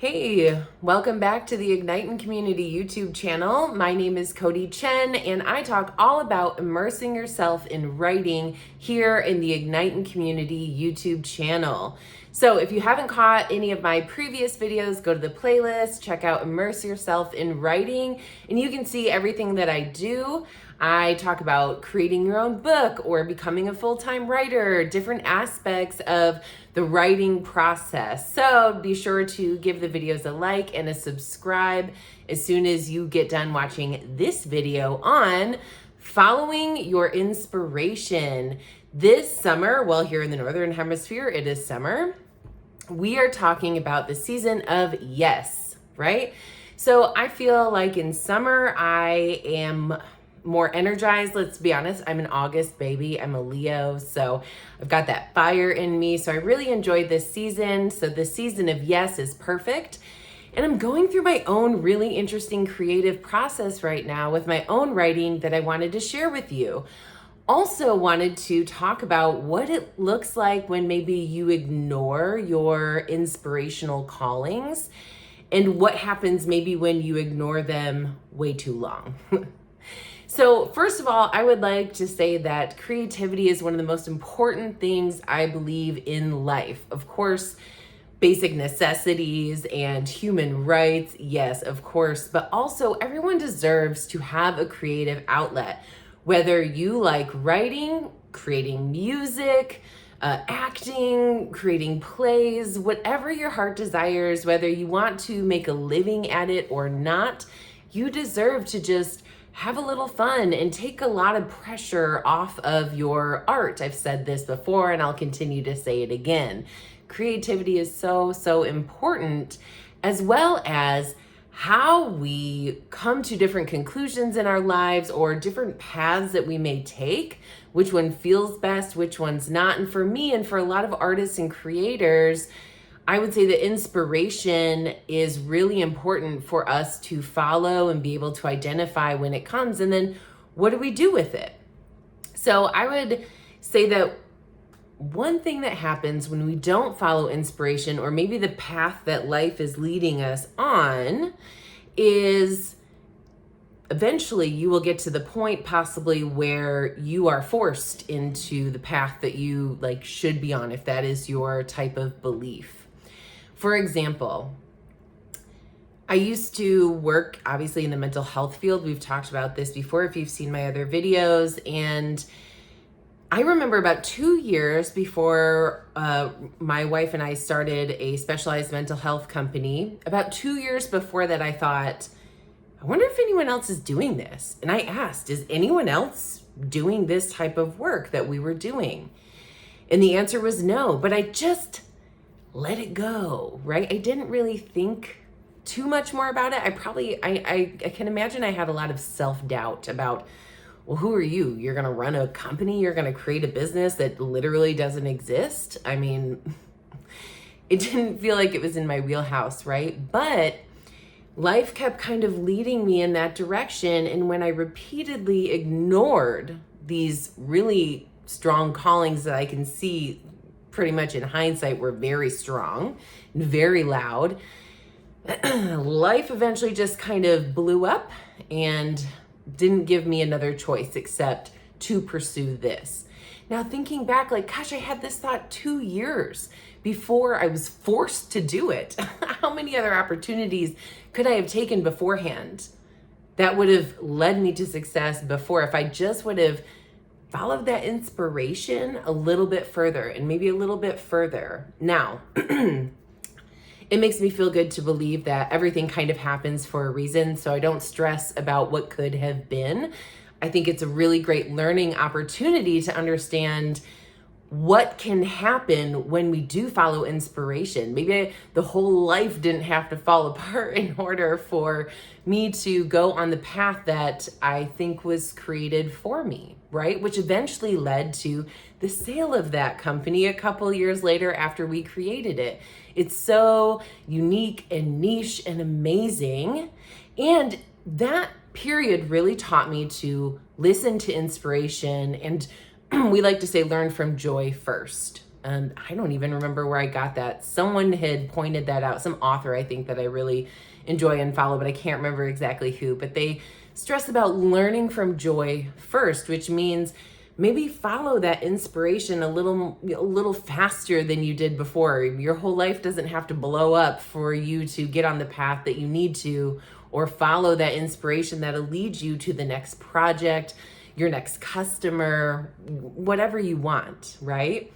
Hey, welcome back to the Igniting Community YouTube channel. My name is Codi Chen, and I talk all about immersing yourself in writing here in the Igniting Community YouTube channel. So if you haven't caught any of my previous videos, go to the playlist, check out Immerse Yourself in Writing, and you can see everything that I do. I talk about creating your own book or becoming a full-time writer, different aspects of the writing process. So be sure to give the videos a like and a subscribe as soon as you get done watching this video on following your inspiration. This summer, well, here in the Northern Hemisphere, it is summer. We are talking about the season of yes, right? So I feel like in summer, I am more energized. Let's be honest, I'm an August baby. I'm a Leo, so I've got that fire in me. So I really enjoyed this season. So the season of yes is perfect. And I'm going through my own really interesting creative process right now with my own writing that I wanted to share with you. Also wanted to talk about what it looks like when maybe you ignore your inspirational callings and what happens maybe when you ignore them way too long. So first of all, I would like to say that creativity is one of the most important things I believe in life. Of course, basic necessities and human rights, yes, of course, but also everyone deserves to have a creative outlet. Whether you like writing, creating music, acting, creating plays, whatever your heart desires, whether you want to make a living at it or not, you deserve to just have a little fun and take a lot of pressure off of your art. I've said this before and I'll continue to say it again. Creativity is so important, as well as how we come to different conclusions in our lives or different paths that we may take, which one feels best, which one's not. And for me and for a lot of artists and creators, I would say that inspiration is really important for us to follow and be able to identify when it comes. And then what do we do with it? So I would say that one thing that happens when we don't follow inspiration, or maybe the path that life is leading us on, is eventually you will get to the point possibly where you are forced into the path that you should be on, if that is your type of belief. For example, I used to work obviously in the mental health field. We've talked about this before if you've seen my other videos. And I remember about 2 years before my wife and I started a specialized mental health company, about 2 years before that, I thought, I wonder if anyone else is doing this. And I asked, is anyone else doing this type of work that we were doing? And the answer was no, but I just let it go, right? I didn't really think too much more about it. I can imagine I had a lot of self-doubt about, well, who are you? You're going to run a company? You're going to create a business that literally doesn't exist? I mean, it didn't feel like it was in my wheelhouse, right? But life kept kind of leading me in that direction. And when I repeatedly ignored these really strong callings that I can see pretty much in hindsight were very strong and very loud, life eventually just kind of blew up and didn't give me another choice except to pursue this. Now thinking back, gosh, I had this thought 2 years before I was forced to do it. How many other opportunities could I have taken beforehand that would have led me to success before if I just would have followed that inspiration a little bit further and maybe a little bit further. Now, it makes me feel good to believe that everything kind of happens for a reason, so I don't stress about what could have been. I think it's a really great learning opportunity to understand what can happen when we do follow inspiration. Maybe the whole life didn't have to fall apart in order for me to go on the path that I think was created for me, right? Which eventually led to the sale of that company a couple years later after we created it. It's so unique and niche and amazing. And that period really taught me to listen to inspiration, and we like to say learn from joy first, I don't even remember where I got that. Someone had pointed that out, some author, I think, that I really enjoy and follow, but I can't remember exactly who. But they stress about learning from joy first, which means maybe follow that inspiration a little faster than you did before. Your whole life doesn't have to blow up for you to get on the path that you need to, or follow that inspiration that'll lead you to the next project, your next customer, whatever you want, right?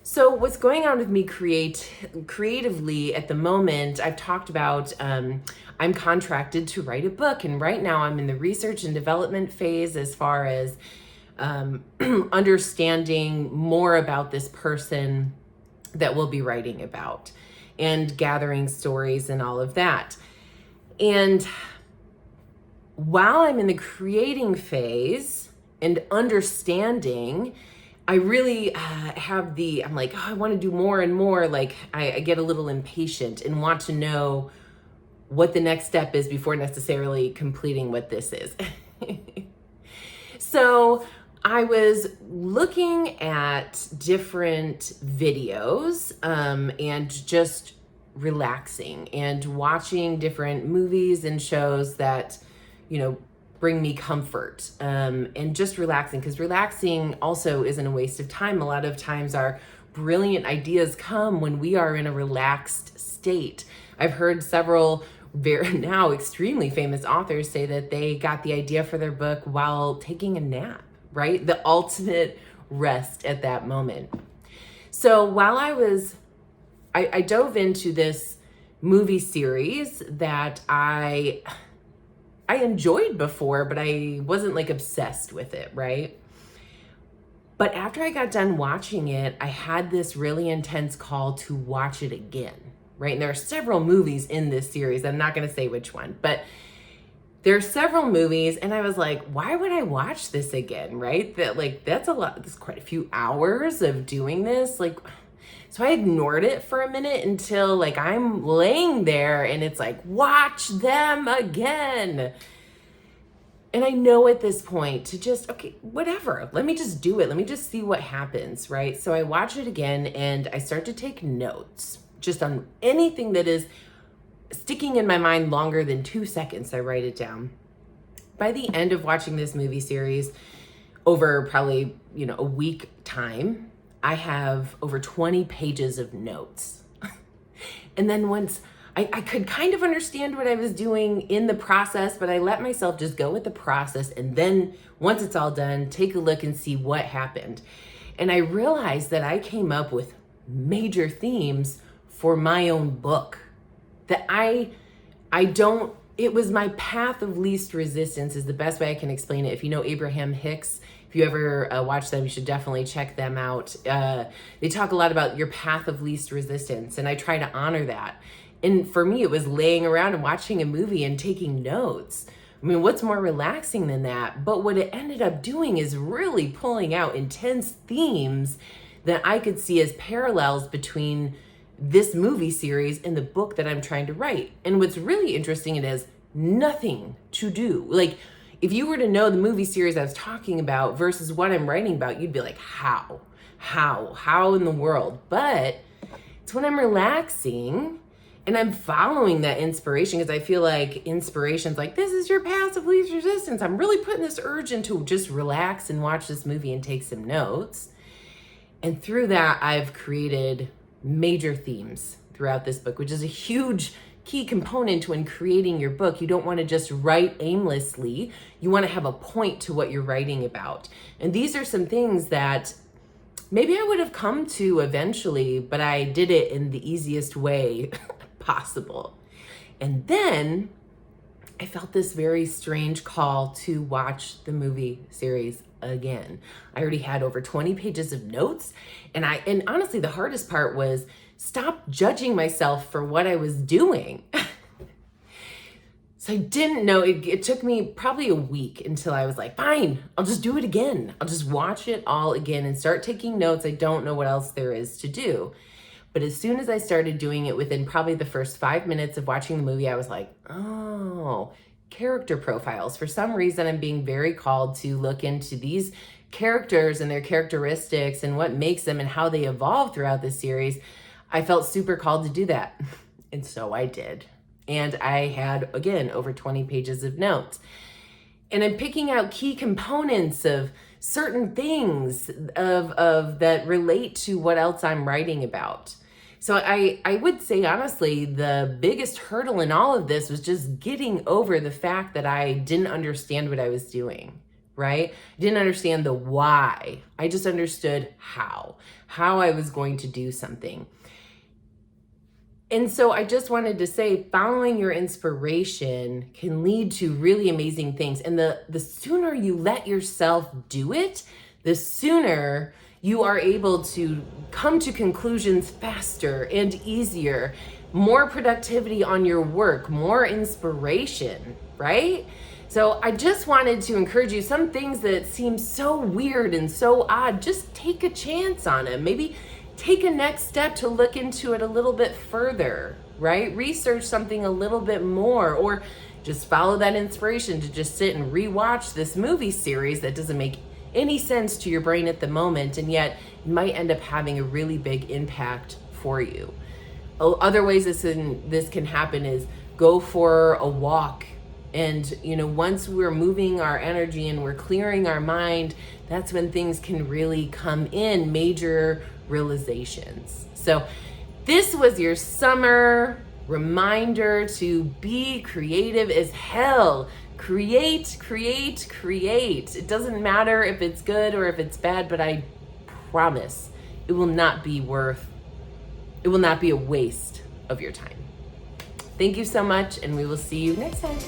So what's going on with me creatively at the moment, I've talked about, I'm contracted to write a book, and right now I'm in the research and development phase as far as understanding more about this person that we'll be writing about and gathering stories and all of that. And while I'm in the creating phase and understanding, I really I'm like, oh, I want to do more and more. Like I get a little impatient and want to know what the next step is before necessarily completing what this is. So I was looking at different videos and just relaxing and watching different movies and shows that, bring me comfort and just relaxing, because relaxing also isn't a waste of time. A lot of times our brilliant ideas come when we are in a relaxed state. I've heard several now extremely famous authors say that they got the idea for their book while taking a nap, right? The ultimate rest at that moment. So while I dove into this movie series that I enjoyed before, but I wasn't like obsessed with it, right? But after I got done watching it, I had this really intense call to watch it again, right? And there are several movies in this series. I'm not going to say which one, but there are several movies, and I was like, why would I watch this again, right? That's a lot. That's quite a few hours of doing this. So I ignored it for a minute until I'm laying there and it's like, watch them again. And I know at this point to just, okay, whatever, let me just do it. Let me just see what happens, right? So I watch it again and I start to take notes just on anything that is sticking in my mind longer than 2 seconds. I write it down. By the end of watching this movie series over probably, a week time, I have over 20 pages of notes. And then once I could kind of understand what I was doing in the process, but I let myself just go with the process. And then once it's all done, take a look and see what happened. And I realized that I came up with major themes for my own book that it was my path of least resistance is the best way I can explain it. If you know Abraham Hicks, if you ever watch them, you should definitely check them out. They talk a lot about your path of least resistance, and I try to honor that. And for me, it was laying around and watching a movie and taking notes. I mean, what's more relaxing than that? But what it ended up doing is really pulling out intense themes that I could see as parallels between this movie series and the book that I'm trying to write. And what's really interesting, it has nothing to do. If you were to know the movie series I was talking about versus what I'm writing about, you'd be like, how in the world? But it's when I'm relaxing and I'm following that inspiration, because I feel like inspiration's like, this is your path of least resistance. I'm really putting this urge into just relax and watch this movie and take some notes. And through that, I've created major themes throughout this book, which is a huge key component when creating your book. You don't want to just write aimlessly. You want to have a point to what you're writing about. And these are some things that maybe I would have come to eventually, but I did it in the easiest way possible. And then I felt this very strange call to watch the movie series again. I already had over 20 pages of notes, and honestly, the hardest part was stop judging myself for what I was doing. So I didn't know, it took me probably a week until I was like, fine, I'll just do it again. I'll just watch it all again and start taking notes. I don't know what else there is to do. But as soon as I started doing it, within probably the first 5 minutes of watching the movie, I was like, oh, character profiles. For some reason, I'm being very called to look into these characters and their characteristics and what makes them and how they evolve throughout the series, I felt super called to do that. And so I did. And I had, again, over 20 pages of notes. And I'm picking out key components of certain things of that relate to what else I'm writing about. So I would say, honestly, the biggest hurdle in all of this was just getting over the fact that I didn't understand what I was doing, right? I didn't understand the why. I just understood how I was going to do something. And so I just wanted to say, following your inspiration can lead to really amazing things. And the sooner you let yourself do it, the sooner you are able to come to conclusions faster and easier, more productivity on your work, more inspiration, right? So I just wanted to encourage you, some things that seem so weird and so odd, just take a chance on them. Maybe take a next step to look into it a little bit further, right? Research something a little bit more, or just follow that inspiration to just sit and rewatch this movie series that doesn't make any sense to your brain at the moment, and yet it might end up having a really big impact for you. Other ways this can happen is go for a walk. And, once we're moving our energy and we're clearing our mind, that's when things can really come in, major realizations. So this was your summer reminder to be creative as hell. Create. It doesn't matter if it's good or if it's bad, but I promise it will not be a waste of your time. Thank you so much, and we will see you next time.